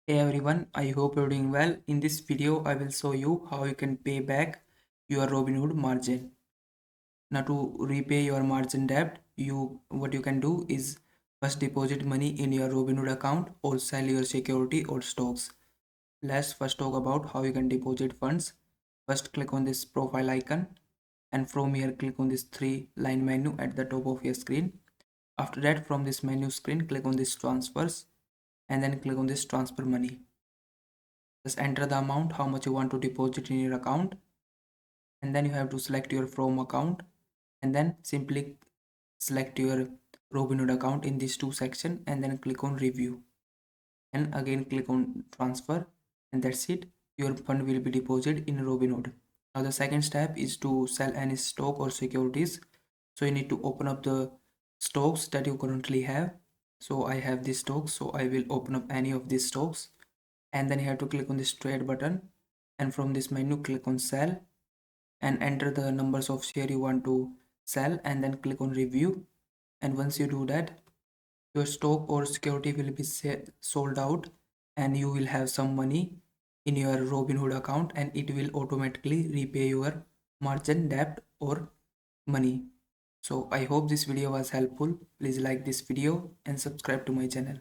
Hey everyone, I hope you're doing well. In this video, I will show you how you can pay back your Robinhood margin. Now to repay your margin debt, what you can do is first deposit money in your Robinhood account or sell your security or stocks. Let's first talk about how you can deposit funds. First click on this profile icon and from here click on this three line menu at the top of your screen. After that from this menu screen click on this transfers and then click on this transfer money. Just enter the amount how much you want to deposit in your account, and then you have to select your from account and then simply select your Robinhood account in these two sections and then click on review and again click on transfer, and that's it. Your fund will be deposited in Robinhood. Now the second step is to sell any stock or securities. So you need to open up the stocks that you currently have. So I have these stocks, so I will open up any of these stocks, and then you have to click on this trade button, and from this menu click on sell and enter the numbers of share you want to sell and then click on review. And once you do that, your stock or security will be sold out and you will have some money in your Robinhood account, and it will automatically repay your margin debt or money. So I hope this video was helpful. Please like this video and subscribe to my channel.